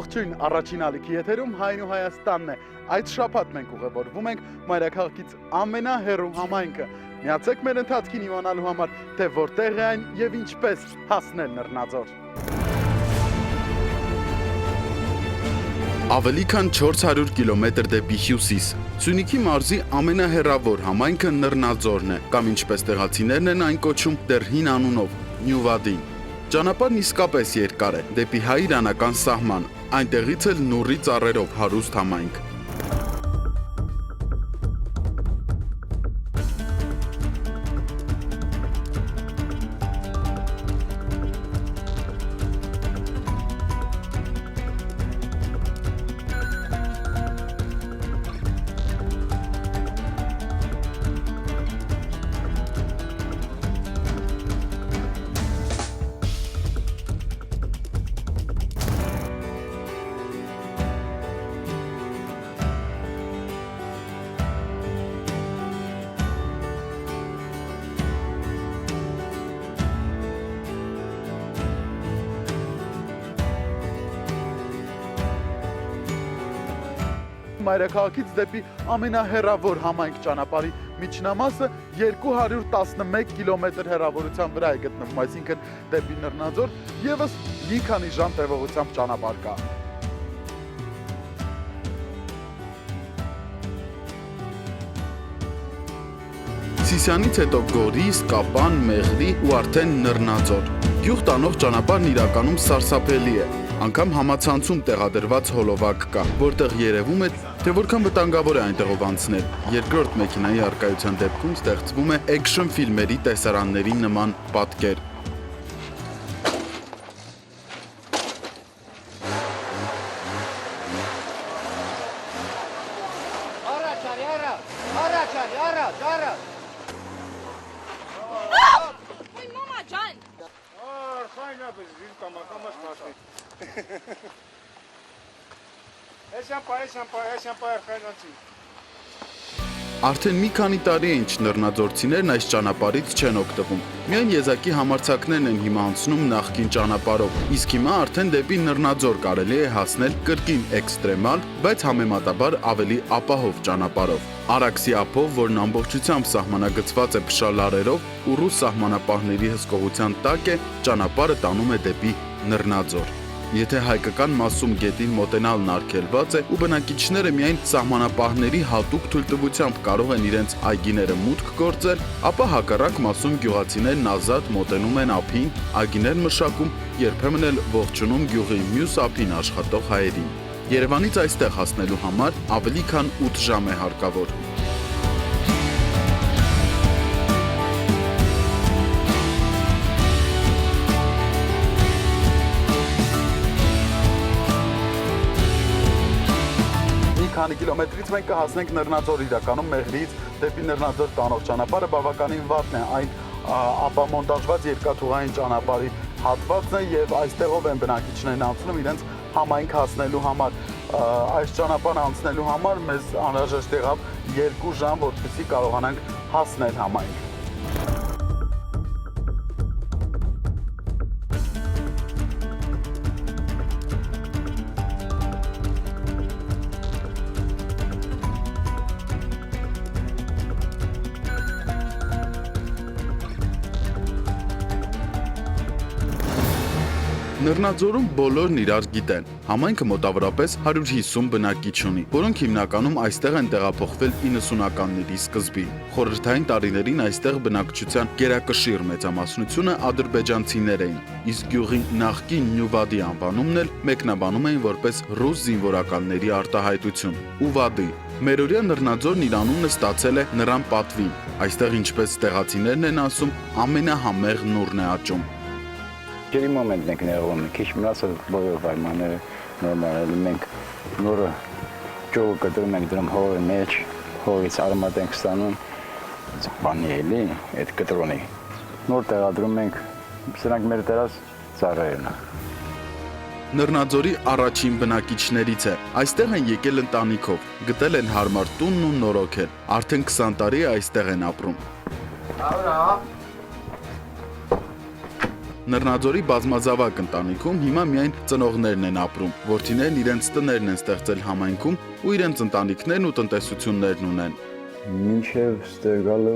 Ողջույն, առաջին ալիքի եթերում Հայն ու Հայաստանն է։ Այդ շաբաթ մենք ուղևորվում ենք մայրաքաղաքից ամենահեռու համայնքը։ Միացեք մեր ընթացքին իմանալու համար, թե որտեղ է այն եւ ինչպես հասնել Նռնաձոր։ Ավելի քան 400 կիլոմետր դեպի հյուսիս։ Սյունիքի մարզի ամենահեռավոր համայնքը Նռնաձորն է, կամ ինչպես տեղացիներն են այն կոչում, դեռ հին անունով՝ Նյուվադին։ Ճանապարհն իսկապես երկար է, դեպի հայ-իրանական սահման, այնտեղից էլ նուռի ծառերով հարուստ համայնք։ Մայրաքաղաքից դեպի ամենահեռավոր համայնք ճանապարհի միջնամասը 211 կիլոմետր հեռավորության վրա է գտնվում, այսինքն դեպի Նռնաձոր եւս մի քանի ժամ տևողությամբ ճանապարհ կա։ Սիսյանից հետո Գորիս, Կապան, Մեղրի ու արդեն Նռնաձոր։ Գյուղ տանող ճանապարհն իրականում սարսափելի է։ Անգամ համացանցում տեղադրված հոլովակ կա, որտեղ երևում է, թե որքան վտանգավոր է այնտեղով անցնել։ Երկրորդ մեքենայի առկայության դեպքում ստեղծվում է էքշն ֆիլմերի տեսարանների նման պատկեր։ Արդեն մի քանի տարի է ինչ նռնաձորցիներն այս ճանապարհից չեն օգտվում։ Միայն եզակի համարձակներն են հիմա անցնում նախկին ճանապարհով, իսկ հիմա արդեն դեպի Նռնաձոր կարելի է հասնել կրկին էքստրեմալ, բայց համեմատաբար ավելի ապահով ճանապարհով։ Արաքսի ափով, որն ամբողջությամբ սահմանագծված է փշալարերով ու ռուս սահմանապահների հսկողության տակ է, ճանապարհը տանում է դեպի Նռնաձոր։ Եթե հայկական մասում գետին մոտենալն արգելված է ու բնակիչները միայն սահմանապահների հատուկ թույլտվությամբ կարող են իրենց այգիները մուտք գործել, ապա հակառակ մասում գյուղացիներն ազատ մոտենում են ափին, այգիներ մշակում, երբեմն էլ ողջունում գյուղի մյուս ափին աշխատող հայերին։ Երևանից այստեղ հասնելու համար ավելի քան 8 ժամ է հարկավոր։ Քանի կիլոմետրից մենք կհասնենք Նռնաձոր, իրականում Մեղրիից դեպի Նռնաձոր տանող ճանապարհը բավականին վատն է, այն ապամոնտաժված երկաթուղային ճանապարհի հատվածն է եւ այստեղով են բնակիչներն անցնում իրենց համայնք հասնելու համար։ Այս ճանապարհն անցնելու համար մեզ անհրաժեշտ եղավ 2 ժամ, որպեսզի կարողանանք հասնել համայնք։ Նռնաձորում բոլորն իրար գիտեն։ Համայնքը մոտավորապես 150 բնակիչ ունի, որոնք հիմնականում այստեղ են տեղափոխվել 90-ականների սկզբին։ Խորհրդային տարիներին այստեղ բնակչության գերակշիռ մեծամասնությունը ադրբեջանցիներ էին, իսկ գյուղի նախկին Նյուվադի անվանումն էլ մեկնաբանում էին որպես ռուս զինվորականների արտահայտություն՝ Ուվադի։ Մերօրյա Նռնաձորն իր անունը ստացել է նրան պատվին։ Այստեղ, ինչպես տեղացիներն են ասում, ամենահամեղ նուռն է աճում։ Ջրի մոմենտն ենք նեղվում, քիչ մնացել բոլոր պայմանները նորմալ են, մենք նորը ջողը կտրում ենք դրում հողի մեջ, հողից արմատ ենք ստանում, բանի էլի, այդ կտրոնի։ Նոր տեղադրում ենք, սրանք մեր դրած ծառերն են։ Նռնաձորի առաջին բնակիչներից է։ Այստեղ են եկել ընտանիքով, գտել են հարմար տունն ու նորոգել։ Արդեն 20 տարի է այստեղ են ապրում։ Նռնաձորի բազմազավակ ընտանիքում հիմա միայն ծնողներն են ապրում, որդիներն իրենց տներն են ստեղծել համայնքում ու իրենց ընտանիքներն ու տնտեսություններն ունեն։ Մինչև ստեղ գալը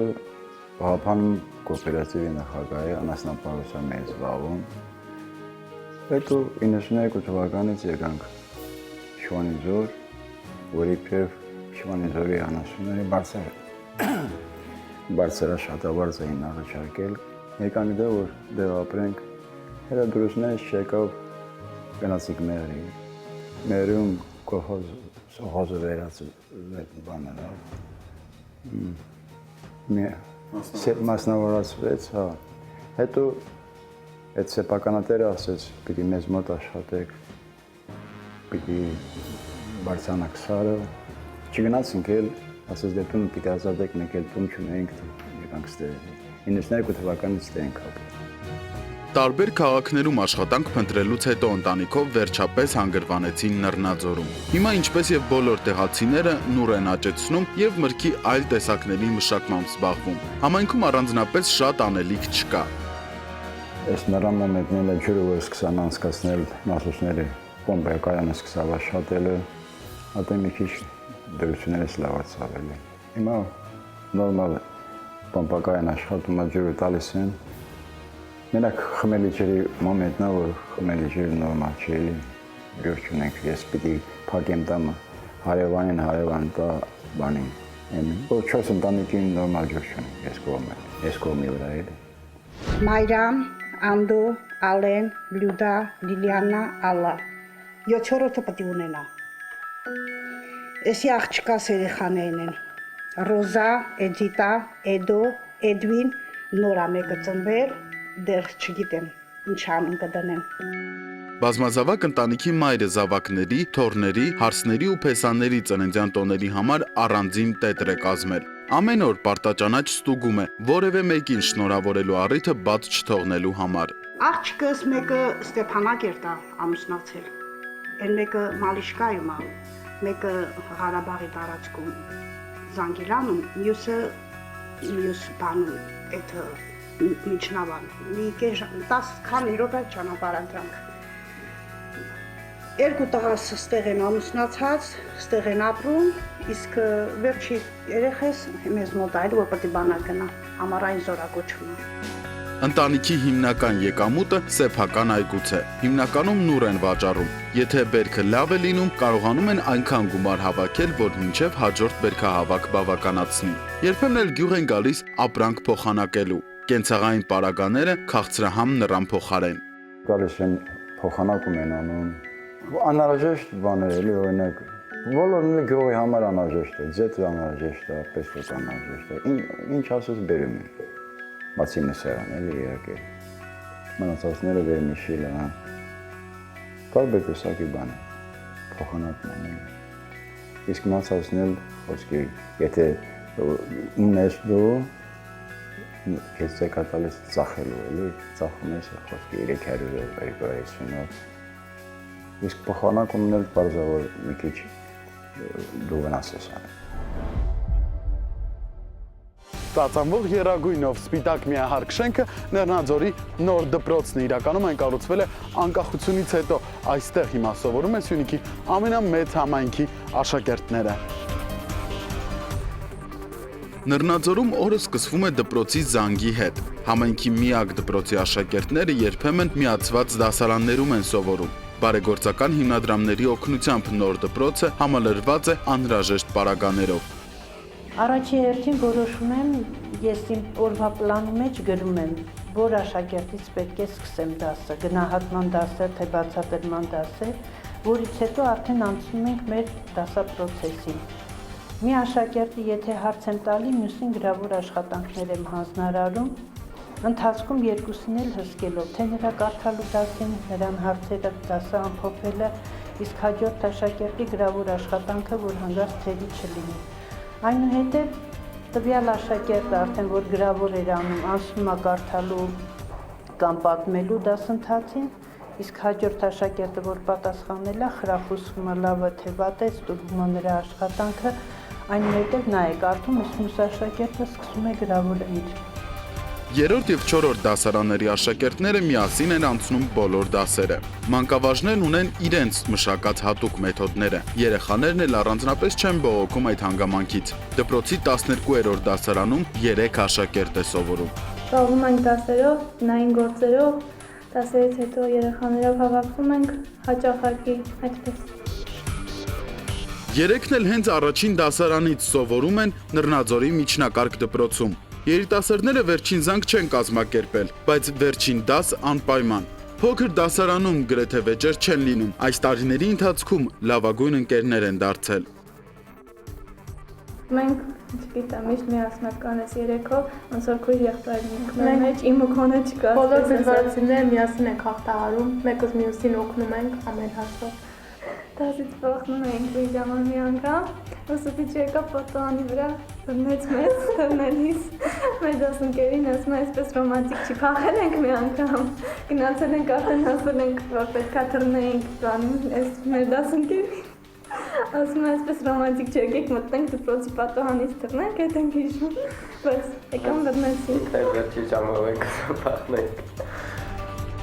Հապանում կոոպերատիվի նախագահի անասնապահությամբ էի զբաղվում։ Հետո 92 թվականից եկանք Շուանիձոր, որ իբրև Շուանիձորի անասունների բարձրաշատավարձ էին առաջարկել։ Եկանի դա որ դեղ ապրենք, հրադրուսներից չեկավ գնացիք մեղրի։ Մեղրում կողոզը վերացվեց, մասնավորացվեց, հա։ Հետո այդ սեփականատերը ասեց, պիտի մեզ մոտ աշխատեք, պիտի բարձրանաք սարը, չգնացինք էլ, ասեց դե տուն պիտի ազատեք, մենք էլ տուն չունենք, եկանք ստեղ։ 92 թվականից ստեղ ենք ապրում։ Տարբեր քաղաքներում աշխատանք փնտրելուց հետո ընտանիքով վերջապես հանգրվանեցին Նռնաձորում։ Հիմա ինչպես եւ բոլոր տեղացիները նուռ են աճեցնում եւ մրգի այլ տեսակների մշակմամբ զբաղվում։ Համայնքում առանձնապես շատ անելիք չկա։ Այս նռան մոմենտներն էլ ջուրը որ սկսան անցկացնել մասուսները պոմպայակայանը սկսավ աշխատելը, ապա մի քիչ դրություններս լավացավ էլի։ Հիմա նորմալ է։ Պոմպակայան աշխատում է ջուրը տալիս են։ Մենակ խմելի ջրի մոմենտն է, որ խմելի ջուրը նորմալ չի էլի, ջուր չունենք, ես պիտի փակեմ տամը, հարևան տա բանին, որ 4 ընտանիքին նորմալ ջուր չունենք, ես կողմի վրա էլի։ Մայրամ, Անդո, Ալեն, Լյուդա, Լիլիանա, Ալլա, 7-րդը պիտի ունենա։ Էսի աղջկաս երեխաներն են, Ռոզա, Էդիտա, Էդո, Էդվին, նորա մեկը ծնվել, դեռ չգիտեմ ինչ անուն կդնեն։ Բազմազավակ ընտանիքի մայրը զավակների, թոռների, հարսների ու փեսաների ծննդյան տոների համար առանձին տետր է կազմել։ Ամեն օր պարտաճանաչ ստուգում է, որևէ մեկին շնորհավորելու առիթը բաց չթողնելու համար։ Աղջկս մեկը Ստեփանագերտ է ամուսնացել, այն մեկը Մալիշկայում է, մեկը Ղարաբաղի տարածքում Զանգիլանում, մյուս բանում, այդ միջնավան, մի 10 քանի րոպե ճանապարհանք։ Երկու տղաս ստեղ են ամուսնացած, ստեղ են ապրում, իսկ վերջի երեխես մեզ մոտ այլ որ պետք է բանա գնա, Համառային զորակոչվում է։ Ընտանիքի հիմնական եկամուտը սեփական այգուց է։ Հիմնականում նուռ են վաճառում։ Եթե բերքը լավ է լինում, կարողանում են այնքան գումար հավաքել, որ մինչև հաջորդ բերքահավաք բավականացնի։ Երբեմն էլ գյուղ են գալիս ապրանք փոխանակելու։ Կենցաղային պարագաները քաղցրահամ նռան փոխարեն։ Գալիս են փոխանակում են անում։ Անհրաժեշտ բաներ էլի, օրինակ, բոլորը գյուղի համար անհրաժեշտ է, ձեթը անհրաժեշտ է, պեսոս անհրաժեշտ է։ Ինչ ասես բերում են։ Բացի մսերան էլի իհարկե։ Մնացածները վերմի շիլը, հա։ Տարբեր տեսակի բան է, փոխանակում են։ Իսկ մնացածն էլ խոսքի, եթե ունես դու, քեզ ցեկա տալիս ծախելու էլի, ծախում ես խոսքի 300-250-ով։ Իսկ փոխանակումն էլ բարձր մի քիչ դու վնաս ես անում։ Ծածանվող եռագույնով սպիտակ միահարկ շենքը Նռնաձորի նոր դպրոցն է, իրականում այն կառուցվել է անկախությունից հետո, այստեղ հիմա սովորում են Սյունիքի ամենամեծ համայնքի աշակերտները։ Նռնաձորում օրը սկսվում է դպրոցի զանգի հետ։ Համայնքի միակ դպրոցի աշակերտները երբեմն միացված դասարաններում են սովորում։ Բարեգործական հիմնադրամների օգնությամբ նոր դպրոցը համալրված է անհրաժեշտ պարագաներով։ Առաջի հերթին որոշում եմ, ես իմ օրվա պլանի մեջ գրում եմ, որ աշակերտից պետք է սկսեմ դասը, գնահատման դասը, թե բացատրման դասը, որից հետո արդեն անցնում ենք մեր դասապրոցեսին։ Մի աշակերտի եթե հարց եմ տալի, մյուսին գրավոր աշխատանքներ եմ հանձնարարում, ընթացքում երկուսին էլ հսկելով, թե նրա կարդալու դասին, նրան հարցերը դասը ամփոփելը, իսկ հաջորդ աշակերտի գրավոր աշխատանքը, որ հանգարց թերի չլինի։ Այնուհետև տվյալ աշակերտը արդեն որ գրավոր էր անում, անցնում է կարդալու կամ պատմելու դասընթացին, իսկ հաջորդ աշակերտը որ պատասխանել է, խրախուսվում է լավը թե վատ է, ստուգվում է նրա աշխատանքը, այնուհետև նա է կարդում, իսկ մյուս աշակերտը սկսում է գրավորը իր։ Երրորդ եւ չորրորդ դասարանների աշակերտները միասին են անցնում բոլոր դասերը։ Մանկավարժներն ունեն իրենց մշակած հատուկ մեթոդները։ Երեխաներն էլ առանձնապես չեն բողոքում այդ հանգամանքից։ Դպրոցի 12-րդ դասարանում 3 աշակերտ է սովորում։ Զբաղվում ենք դասերով, տնային գործերով, դասերից հետո երեխաներով հավաքվում ենք հաճախակի, այդպես։ Երեքն էլ հենց առաջին դասարանից սովորում են Նռնաձորի միջնակարգ դպրոցում։ Երիտասարդները վերջին զանգ չեն կազմակերպել, բայց վերջին դաս անպայման։ Փոքր դասարանում գրեթե վեճեր չեն լինում, այս տարիների ընթացքում լավագույն ընկերներ են դարձել։ Մենք, չգիտեմ, միշտ միասնական ես երեքով, ոնց որ քույր եղբայրն ենք մեր մեջ, իմ ու քոնը չկա։ Բոլոր դժվարությունները միասին ենք հաղթահարում, մեկս մյուսին օգնում ենք ամեն հարցով։ Դասից վախնում էինք պիջաման մի անգամ, ուսուցիչ եկավ պատանի վրա, դնեց մեզ, դնելիս, մեր դասընկերին ասում է, այսպես ռոմանտիկ չի, փախել ենք մի անգամ, գնացել ենք արդեն հասել ենք, որ պետքա թռնեինք բանում, այս մեր դասընկերին, ասում է, այսպես ռոմանտիկ չի, եկեք մտնենք դպրոցի պատահանից թռնենք, հետ ենք հիշում, բայց եկան դնեցինք։ Վերջի ժամով ենք փախնենք։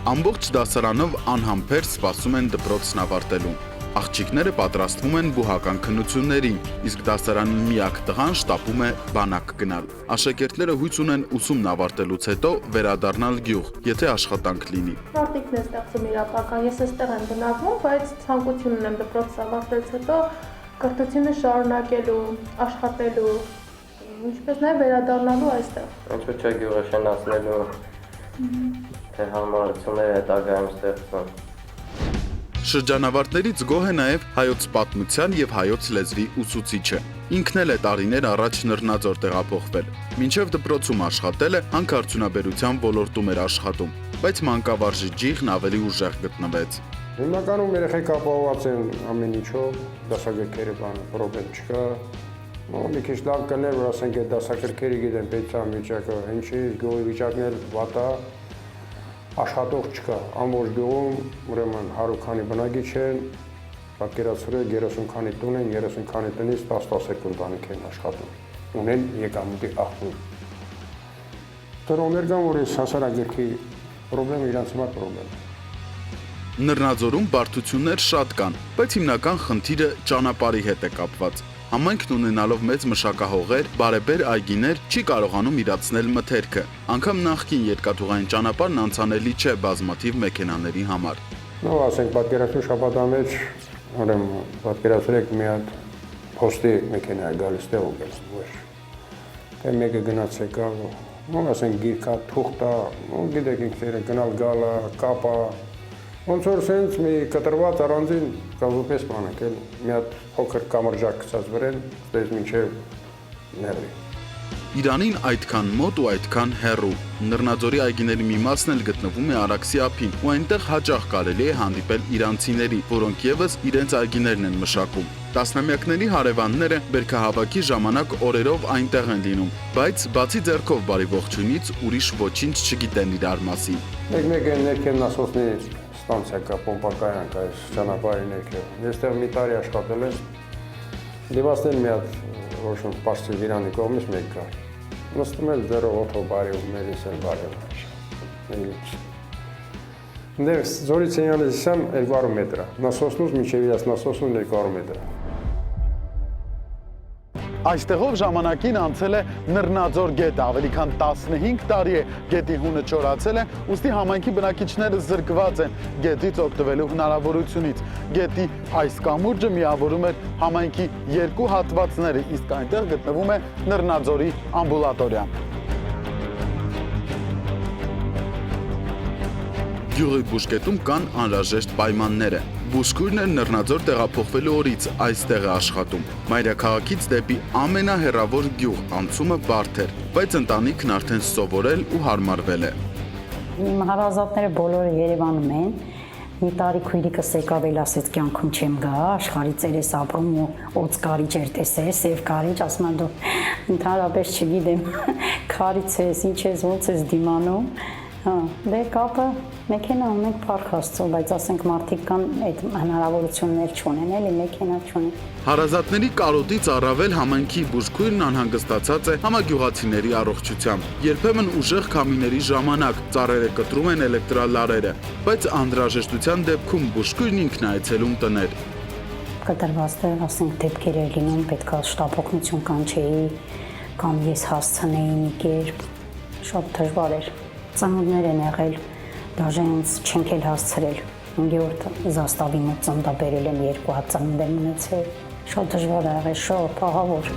Ամբողջ դասարանով անհամբեր սպասում են դպրոցն ավարտելուն։ Աղջիկները պատրաստվում են բուհական քննություններին, իսկ դասարանի միակ տղան շտապում է բանակ գնալ։ Աշակերտները հույս ունեն ուսումն ավարտելուց հետո վերադառնալ գյուղ, եթե աշխատանք լինի։ Մարդիկն է ստեղծում իր ապագան, ես այստեղ եմ բնակվում, բայց ցանկություն ունեմ դպրոցը ավարտելուց հետո կրթությունը շարունակելու, աշխատելու, ինչպես նաև վերադառնալու այստեղ։ Ինչու՞ չէ գյուղը շենացնելու, թե համառությունները հետագայում ստեղծվեն։ Շրջանավարտներից գոհ է նաև հայոց պատմության եւ հայոց լեզվի ուսուցիչը։ Ինքն էլ է տարիներ առաջ Նռնաձոր տեղափոխվել։ Մինչև դպրոցում աշխատել է, հանքարդյունաբերության ոլորտում էր աշխատում, բայց մանկավարժի ջիղն ավելի ուժեղ գտնվեց։ Հիմնականում երեխեք ապահովված են ամեն ինչով, դասագրքերը բան, պրոբլեմ չկա։ Մի քիչ լավ կներ, որ ասենք այդ դասագրքերը գիտեն պետության վիճակը, ինչի գյուղի վիճակն էլ վատ է, աշխատող չկա, ամբողջ գյուղում, ուրեմն 100 քանի բնակիչ են, պատկերացրեք 30 քանի տուն են, 30 քանի տնից 10-12 ընտանիք են աշխատում, ունեն եկամուտի աղբյուր։ Տրոներ կան, որ այս հասարակարգի պրոբլեմը իրանց համար պրոբլեմ է։ Նռնաձորում բարդություններ շատ կան, բայց հիմնական խնդիրը ճանապարհի հետ է կապված։ Համայնքն ունենալով մեծ մշակահողեր, բարեբեր այգիներ, չի կարողանում իրացնել մթերքը։ Անգամ նախկին երկաթուղային ճանապարհն անցանելի չէ բազմաթիվ մեքենաների համար։ Նո, ասենք պատկերացրու շաբաթա մեջ, ուրեմն պատկերացրեք մի հատ փոստի մեքենա է գալիս տեղ ու գալիս, ոչ։ Թե մեկը գնաց եկա, ոնց ասենք գիրքա, թուղթա, գիտեք ինքները գնալ գալա, կապա, ոնց որ սենց մի կտրված առանձին կազուպես բանակ էլ, մի հատ փոքր կամրջակ գցած վրեն, դες մինչև ներվի։ Իրանին այդքան մոտ ու այդքան հեռու։ Նռնաձորի այգիների մի մասն էլ գտնվում է Արաքսի ափին, ու այնտեղ հաճախ կարելի է հանդիպել իրանցիների, որոնք եւս իրենց այգիներն են մշակում։ Տասնամյակների հարևանները բերքահավաքի ժամանակ օրերով այնտեղ են լինում, բայց բացի ձեռքով բարի ողջույնից ուրիշ ոչինչ չգիտեն իրար մասին։ Մեկ է ներքև նասոսնի ստանցիա կա, պոմպակայան կա, այս ճանապարհի ներքև։ Այստեղ մի տարի աշխատել եմ, դիվասներ մի հատ Ոչմ պարսի վիրանի կողմից մեկ կար։ Նստում էլ ձերով օթո բարի ու մերիս էլ բարի ու։ Նեղ զորի ցենյանից իսամ 200 մետր է, նասոսնուց մինչև իրաց նասոսնում 200 մետր է։ Այստեղով ժամանակին անցել է Նռնաձոր գետը, ավելի քան 15 տարի է գետի հունը չորացել է, ուստի համայնքի բնակիչները զրկված են գետից օգտվելու հնարավորությունից։ Գետի այս կամուրջը միավորում էր համայնքի երկու հատվածները, իսկ այնտեղ գտնվում է Նռնաձորի ամբուլատորիան։ Գյուղի բուժկետում կան անհրաժեշտ պայմանները։ Բուժքույրն էլ Նռնաձոր տեղափոխվելու օրից այստեղ է աշխատում։ Մայրաքաղաքից դեպի ամենահեռավոր գյուղ անցումը բարդ էր, բայց ընտանիքն արդեն սովորել ու հարմարվել է։ Իմ հարազատները բոլորը Երևանում են։ Մի տարի քույրիկս եկավ էլ ասեց կյանքում չեմ գա, աշխարհի ծերես ապրում ու օծ կարիճ էր տեսել, սև կարիճ, ասում եմ դու ընդհանրապես չգիտեմ, քարից ես, ինչ ես, ոնց ես դիմանում։ Հա, դե կապը մեքենա ունենք Փառք Աստծո, բայց ասենք մարդիկ կան այդ հնարավորություններ չունեն, էլի մեքենա չունեն։ Հարազատների կարոտից առավել համայնքի բուժքույրն անհանգստացած է համագյուղացիների առողջությամբ։ Երբեմն ուժեղ քամիների ժամանակ ծառերը կտրում են էլեկտրալարերը, բայց անհրաժեշտության դեպքում բուժքույրն ինքն է այցելում տներ։ Կտրված դեր, ասենք դեպքեր էր լինում, պետք է շտապօգնություն կանչեի, կամ ես հասցնեի մի կերպ, շատ դժվար էր։ Ծնունդներ են եղել, դաժե ինձ չենք էլ հասցրել։ 5-րդ զաստավի մոտ ծննդաբերել եմ 2 հատ ծնունդ եմ ունեցել։ Շատ դժվար է եղել, շատ ահավոր։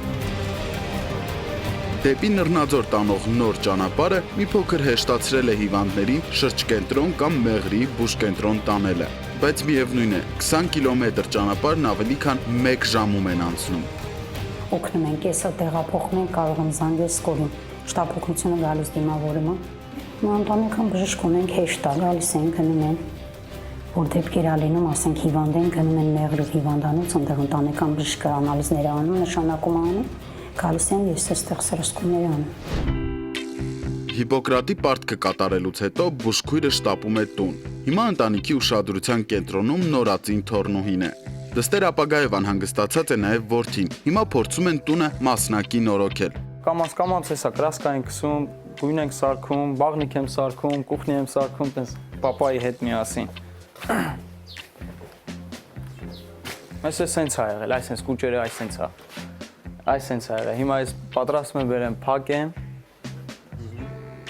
Դեպի Նռնաձոր տանող նոր ճանապարհը մի փոքր հեշտացրել է հիվանդներին շրջկենտրոն կամ Մեղրի բուժկենտրոն տանելը, բայց միևնույն է, 20 կիլոմետր ճանապարհն ավելի քան 1 ժամում են անցնում։ Օգնում ենք, եսը տեղափոխում ենք, կարող եմ զանգել Սկորին, շտապօգնությունը գալիս դիմավորում է։ Մի ընտանեկան բժիշկ ունենք, հեշտ է, գալիս են, գնում են, որ դեպքեր ա լինում, ասենք հիվանդ են, գնում են Մեղրի հիվանդանոց, այնտեղ ընտանեկան բժիշկը անալիզներ անում, նշանակում անում, գալիս են, ես այստեղ սրսկումներ անում։ Հիպոկրատի պարտքը կատարելուց հետո բուժքույրը շտապում է տուն։ Հիմա ընտանիքի ուշադրության կենտրոնում նորածին թորնուհին է։ Դստեր ապագայով անհանգստացած է նաև որդին։ Հիմա փորձում են տունը մասնակի նորոգել։ Կամաց հեսա կրասկա ենք քսում, գույն ենք սարքում, բաղնիկ եմ սարքում, կուխնի եմ սարքում, տենց պապայի հետ միասին։ Այս սենց է եղել, այս սենց կուճերը այս սենց է։ Այս սենց է եղել։ Հիմա այս պատրաստում եմ վերեմ փակեմ,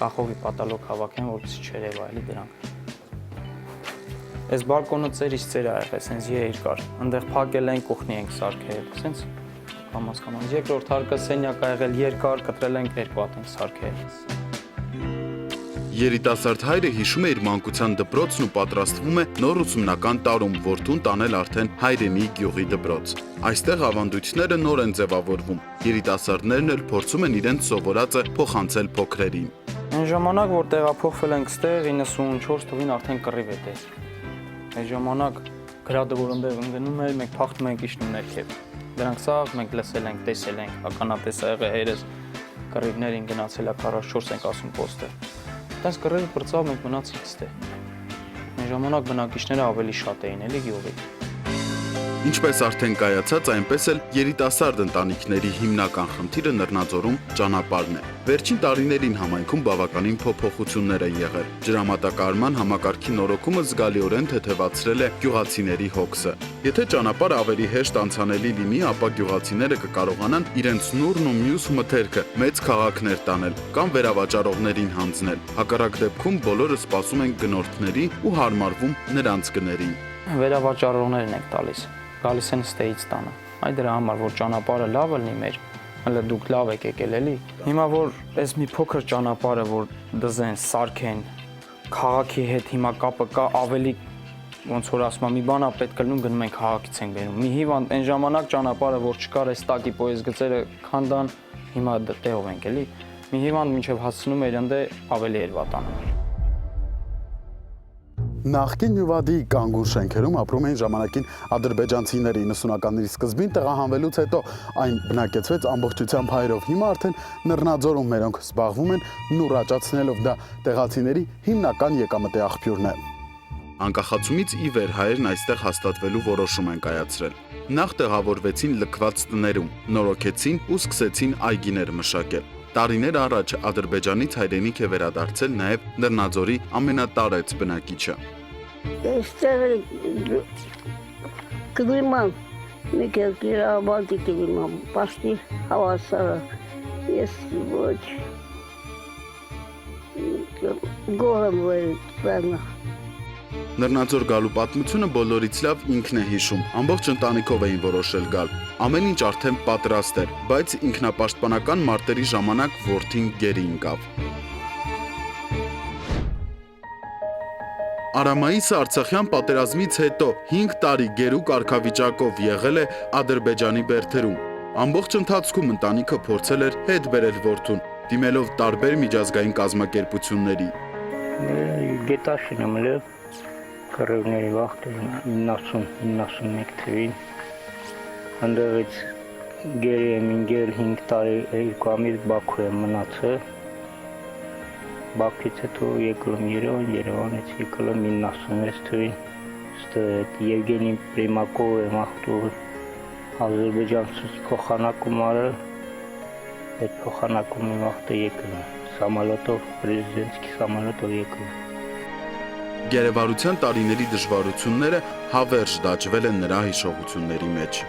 կախովի պատալոկ հավաքեմ, որպեսզի չերևա էլի դրանք։ Այս բալկոնը ծերից ծեր է եղել, սենց երկար։ Այնտեղ փակել ենք, կուխնի ենք սարքել, սենց կամաց։ Երկրորդ հարկը սենյակ ա եղել երկար, կտրել ենք 2 հատ ենք սարքել։ Երիտասարդ հայրը հիշում է իր մանկության դպրոցն ու պատրաստվում է նոր ուսումնական տարում որդուն տանել արդեն հայրենի գյուղի դպրոց։ Այստեղ ավանդույթները նոր են ձևավորվում։ Երիտասարդներն էլ փորձում են իրենց սովորածը փոխանցել փոքրերին։ Այն ժամանակ, որ տեղափոխվել ենք ստեղ 94 թվին արդեն կռիվ է դեր։ Այդ ժամանակ գրադը, որ ընդեղ ընկնում էր, մենք փախնում ենք իջնում ներքև։ Դրանք սաղ մենք լսել ենք, տեսել ենք, ականատես ա եղել հայրս կռիվներին գնացել է 44 ենք ասում պոստը։ Տենց կռիվը բրծավ մենք մնացինք ստեղ։ Այն ժամանակ բնակիչները ավելի շատ էին էլի գյուղի։ Ինչպես արդեն կայացած, այնպես էլ երիտասարդ ընտանիքների հիմնական խնդիրը Նռնաձորում ճանապարհն է։ Վերջին տարիներին համայնքում բավականին փոփոխություններ են եղել։ Ջրամատակարարման համակարգի նորոգումը զգալիորեն թեթևացրել է գյուղացիների հոգսը։ Եթե ճանապարհը ավելի հեշտ անցանելի լինի, ապա գյուղացիները կկարողանան իրենց նուրն ու մյուս մթերքը մեծ քաղաքներ տանել կամ վերավաճառողներին հանձնել։ Հակառակ դեպքում բոլորը սպասում են գնորդների ու հարմարվում նրանց գներին։ Վերավաճառողներն ենք տալիս։ Գալիս են ստեից տանը։ Այ դրա համար, որ ճանապարհը լավ լինի մեր, հələ դուք լավ եք եկել էլի։ Հիմա որ այս մի փոքր ճանապարհը որ դզեն, սարքեն, քաղաքի հետ հիմա կապը կա, ավելի ոնց որ ասում եմ, մի բան ա պետք է լինում, գնում ենք քաղաքից ենք բերում։ Մի հիվանդ այն ժամանակ ճանապարհը որ չկար, այս տակի պոյես գծերը քանդան, հիմա տեղով ենք էլի։ Մի հիվանդ մինչև հասցնում էր ընդե ավելի էր վատանում։ Նախկին Նյուվադի կանգուն շենքերում ապրում էին ժամանակին ադրբեջանցիները 90-ականների սկզբին տեղահանվելուց հետո այն բնակեցվեց ամբողջությամբ հայերով։ Հիմա արդեն Նռնաձորում մերոնք զբաղվում են նուռ աճացնելով, դա տեղացիների հիմնական եկամտի աղբյուրն է։ Անկախացումից ի վեր հայերն այստեղ հաստատվելու որոշում են կայացրել։ Նախ տեղավորվեցին լքված տներում, նորոգեցին ու սկսեցին այգիներ մշակել։ Տարիներ առաջ Ադրբեջանից հայրենիք է վերադարձել նաև Նռնաձորի ամենատարեց բնակիչը։ Այստեղ կլիման, մի քիչ իրավաբանտի կլիման, պաշտի հավասարը, ես ոչ, գոհ եմ վերցանը։ Նռնաձոր գալու պատմությունը բոլորից լավ ինքն է հիշում, ամբողջ ընտանիքով էին որոշել գալ։ Ամեն ինչ արդեն պատրաստ էր, բայց ինքնապաշտպանական մարտերի ժամանակ որդին գերի ընկավ։ Արամայիսը Արցախյան պատերազմից հետո 5 տարի գերու կարգավիճակով եղել է Ադրբեջանի բերդերում։ Ամբողջ ընթացքում ընտանիքը փորձել էր հետ բերել որդուն, դիմելով տարբեր միջազգային կազմակերպությունների։ Գետաշին եմ լավ, կռիվների վաղտ 90-91 թվին, ընդեղից գերի եմ ինգել 5 տարի 2 ամիս Բաքու եմ մնացել, Բաքվից հետո եկել եմ Երևանից եկել եմ 96 թվականին, Եվգենի Պրիմակով եմ ախտուր Ադրբեջանցուց փոխանակում արել, այդ փոխանակումի վաղտը եկել եմ, սամալոտով, պրեզիդենտский սամալոտով եկել եմ։ Գերեվարության տարիների դժվարությունները հավերժ դաջվել են նրա հիշողությունների մեջ։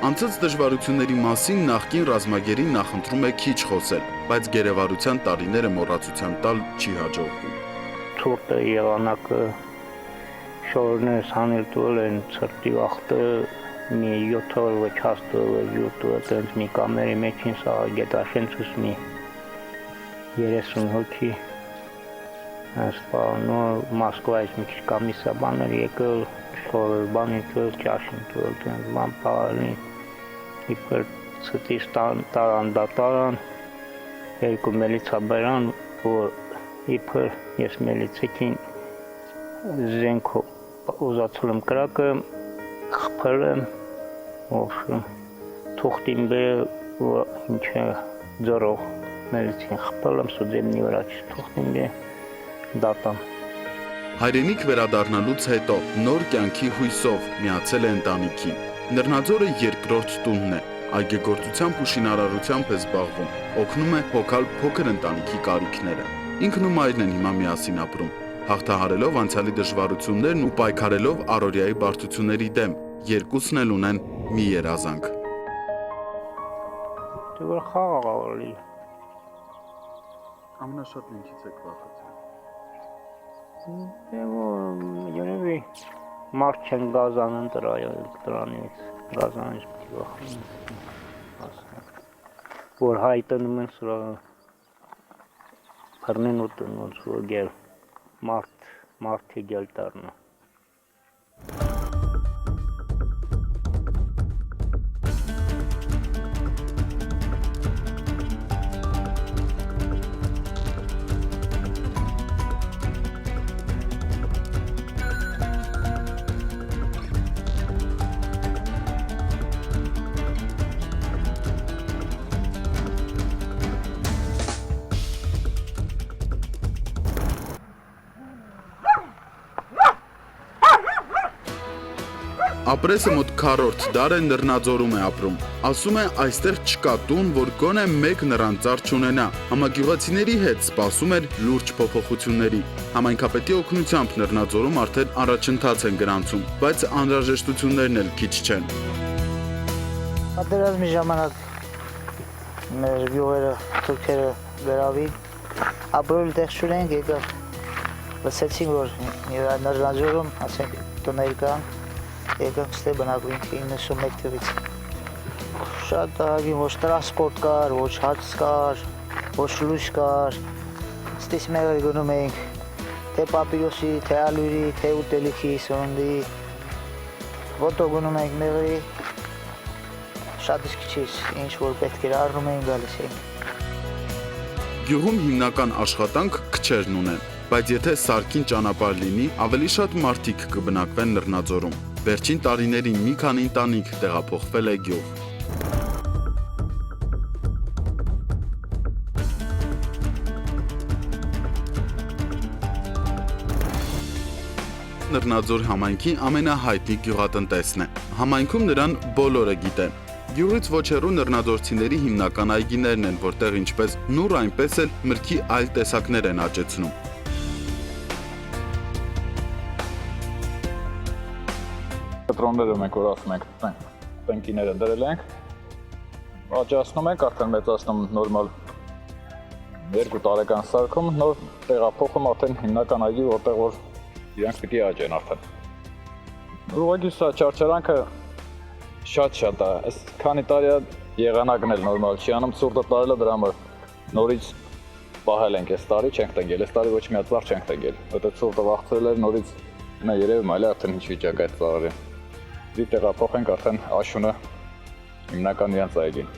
Անցած դժվարությունների մասին նախկին ռազմագերին նախընտրում է քիչ խոսել, բայց գերեվարության տարիները մոռացության տալ չի հաջողվում։ Ցուրտը եղանակը շորներս հանել տուել են ծրտի վաղտը մի 7 օր ոչ հաստուել է յուտուել տենց մի կամերի մեջին սա գետաշենցուս մի 30 հոգի Սպանոր Մոսկվայից մի քիչ կամիսաբաներ եկել, շորեր բանի տուել, ճաշին տուել, տենց բան պահալին, իպր ծտիս տարան դատարան, երկու մելիցաբերան, որ իպր ես մելիցիկին զենքով ուզացել եմ կրակը, խփել եմ, թուղթին բերել, որ ինչ է ձորով մելիցին խփել եմ, սուդեմնի վրա թուղթին բերել, դատան։ Հայրենիք վերադառնալուց հետո նոր կյանքի հույսով միացել է ընտանիքին։ Նռնաձորը երկրորդ տունն է, այգեգործությամբ ու շինարարությամբ է զբաղվում, օգնում է հոգալ փոքր ընտանիքի կարիքները։ Ինքն ու մայրն են հիմա միասին ապրում, հաղթահարելով անցյալի դժվարություններն ու պայքարելով առօրյայի բարդությունների դեմ, երկուսն էլ ունեն մի երազանք։ Դե որ խաղաղ ավելի։ Ամենաշատ ինչից եք վախեցել։ Դե որ երևի մարդ չեն գազանն դրանից, գազանից պիտի վախենում, որ հայ տնում են սրա փռնեն ու տնոնց որ գել, մարդի գել տարնը։ Ապրեսը մոտ 4-րդ դար է Նռնաձորում է ապրում։ Ասում է այստեղ չկա տուն, որ գոնե մեկ նռանծառ չունենա։ Համագյուղացիների հետ սպասում էր լուրջ փոփոխությունների։ Համայնքապետի օգնությամբ Նռնաձորում արդեն առաջընթաց են գրանցում, բայց անհրաժեշտություններն էլ քիչ չեն։ Պատերազմի ժամանակ մեր գյուղերը թուրքերը վերավին, ապրել տեղ չունենք, եկա լսեցինք, որ Նռնաձորում ասենք տներ կան, եկանք ստե բնակվինք 91 թվից։ Շատ ահագին ոչ տրասպորտ կար, ոչ հաց կար, ոչ լույս կար, ստես մեղր գնում էինք, թե պապիրոսի, թե ալյուրի, թե ուտելիքի, սննդի, ոտո գնում էինք մեղրի, շատ իսկ քիչ ինչ որ պետք էր առնում էինք գալիս էինք։ Գյուղում հիմնական աշխատանք քչերն ունեն, բայց եթե սարքին ճանապարհ լինի, ավելի շատ մարդիկ կբնակվեն Նռնաձորում։ Վերջին տարիներին մի քանի ընտանիք տեղափոխվել է գյուղ։ Նռնաձոր համայնքի ամենահայտնի գյուղատնտեսն է։ Համայնքում նրան բոլորը գիտեն։ Գյուղից ոչ հեռու նռնաձորցիների հիմնական այգիներն են, որտեղ ինչպես նուռ, այնպես էլ մրգի այլ տեսակներ են աճեցնում։ Կտրոնները մենք որ ասում ենք, տնկիները դրել ենք, աճացնում ենք, արդեն մեծացնում նորմալ 2 տարեկան սարքում, նոր տեղափոխում արդեն հիմնական այգի, որտեղ որ իրանք պիտի աճեն արդեն։ Ուղղակի սա չարչարանքը շատ է, այս քանի տարի եղանակն էլ նորմալ չի անում, ցուրտը տարելը դրա համար նորից պահել ենք, այս տարի չենք տնկել, այս տարի ոչ մի հատ ծառ չենք տնկել, որտեղ ցուրտը վախցրել էր նորից նա երևում այլ արդեն ինչ վիճակ է այդ ծառը։ Դի տեղափոխենք արդեն աշունը հիմնական իրենց այգին։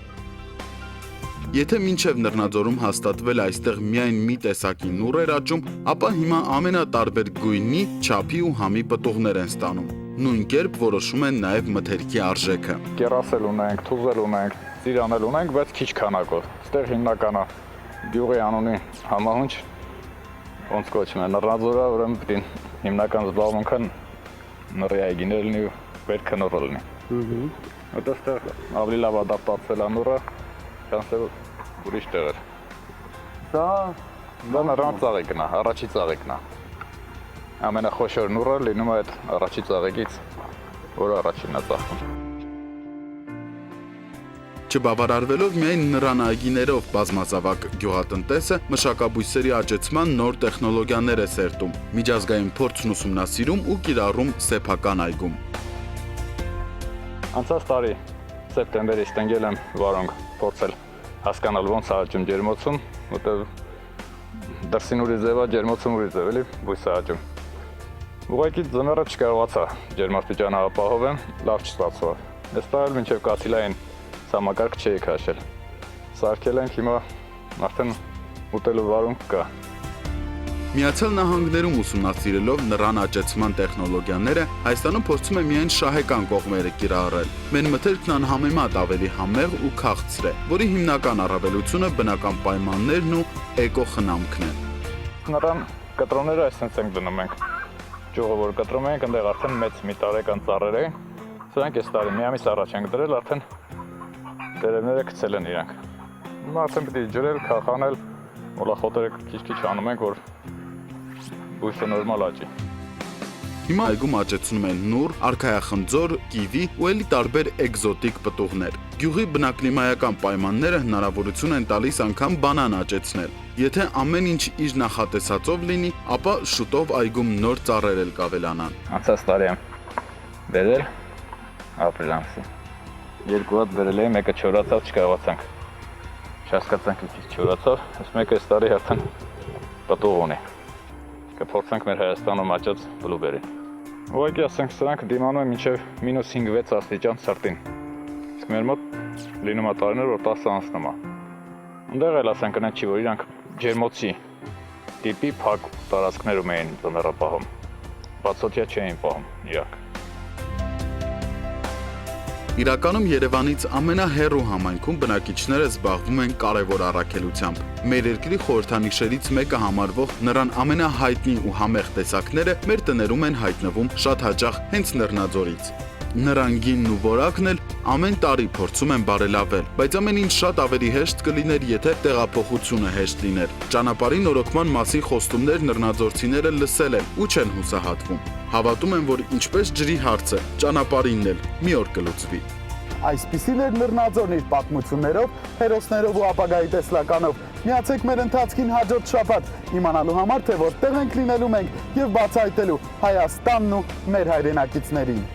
Եթե մինչև Նռնաձորում հաստատվել այստեղ միայն մի տեսակի նուռ էր աճում, ապա հիմա ամենատարբեր գույնի, չափի ու համի պտուղներ են ստանում։ Նույն կերպ որոշում են նաև մթերքի արժեքը։ Կերասել ունենք, թուզել ունենք, ծիրանել ունենք, բայց քիչ քանակով։ Այստեղ հիմնականը գյուղի անունի համահունչ ոնց կոչվում է նռնաձորը, ուրեմն պետք է հիմնական զբաղմունքը նռի այգիներ լինի ու պետք է նռը լինի։ Այդտեղ ավելի լավ ադապտացվել է նռը, քան թե ուրիշ տեղեր։ Դա նռան ծաղիկն է, առաջի ծաղիկն է։ Ամենախոշոր նռը լինում է այդ առաջի ծաղիկից, որը առաջինն է ծաղկում։ Չբավարարվելով միայն նռան այգիներով բազմազավակ գյուղատնտեսը մշակաբույսերի աճեցման նոր տեխնոլոգիաներ է սերտում, միջազգային փորձն ուսումնասիրում ու կիրառում սեփական այգում։ Անցած տարի սեպտեմբերից տնկել եմ վարոնք փորձել հասկանալ ոնց է աճում ջերմոցում, որտեղ դրսին ուրիշ ձև է, ջերմոցում ուրիշ ձև էլի բույսը աճում։ Ուղղակի ձմեռը չկարողացա ջերմաստիճանը ապահովեմ, լավ չստացավ։ Այս տարի մինչև կաթիլային համակարգ չէի քաշել։ Սարքել ենք հիմա արդեն ուտելու վարունգ կա։ Միացյալ Նահանգներում ուսումնասիրելով նռան աճեցման տեխնոլոգիաները, Հայաստանում փորձում է միայն շահեկան կողմերը կիրառել։ Մեր մթերքն անհամեմատ ավելի համեղ ու քաղցր է, որի հիմնական առավելությունը բնական պայմաններն ու էկոխնամքն են։ Նռան կտրոնները այսպես ենք դնում ենք։ Ճյուղը որ կտրում ենք, այնտեղ արդեն մեծ մի տարեկան ծառեր են։ Սրանք այս տարի մի ամիս առաջ ենք դրել, արդեն տերևները գցել են իրանք։ Հիմա արդեն պետք է ջրել, քախանել, մոլախոտերը քիչ-քիչ անում ենք, որ բույսը նորմալ աճի։ Հիմա այգում աճեցնում են նուռ, արքայախնձոր, կիվի ու ելի տարբեր էկզոտիկ պտուղներ։ Գյուղի բնակլիմայական պայմանները հնարավորություն են տալիս անգամ բանան աճեցնել։ Եթե ամեն ինչ իր նախատեսածով լինի, ապա շուտով այգում նոր ծառեր էլ կավելանան։ Անցած տարի եմ բերել ապրիլ ամսին։ Երկու հատ բերել եմ, մեկը չորացավ, չկարողացանք։ Չհասկացանք ինչ չորացավ, այս մեկը այս տարի արդեն պտուղ ունի։ Կփորձենք մեր Հայաստանում աճած բլուբերին։ Ուղղակի ասենք սրանք դիմանում են մինչև -5-6 աստիճան ցրտին։ Իսկ մեր մոտ լինում է տարիներ, որ 10 անցնում է։ Այնտեղ էլ ասենք այն չի, որ իրանք ջերմոցի տիպի փակ տարածքներում էին ձմեռը պահում։ Բացօթյա չէին պահում իրանք։ Իրականում Երևանից ամենահեռու համայնքում բնակիչները զբաղվում են կարևոր առաքելությամբ։ Մեր երկրի խորհրդանիշերից մեկը համարվող նռան ամենահայտնի ու համեղ տեսակները մեր տներում են հայտնվում շատ հաճախ հենց Նռնաձորից։ Նռան գինն ու որակն էլ ամեն տարի փորձում են բարելավել, բայց ամեն ինչ շատ ավելի հեշտ կլիներ, եթե տեղափոխությունը հեշտ լիներ։ Ճանապարհի նորոգման մասին խոստումներ նռնաձորցիները լսել են ու չեն հուսահատվում։ Հավատում են, որ ինչպես ջրի հարցը, ճանապարհինն էլ մի օր կլուծվի։ Այսպիսին էր Նռնաձորն իր պատմություններով, հերոսներով ու ապագայի տեսլականով։ Միացեք մեր ընթացքին հաջորդ շաբաթ իմանալու համար, թե որտեղ ենք լինելու մենք եւ բացահայտելու Հայաստանն ու մեր հայրենակիցներին։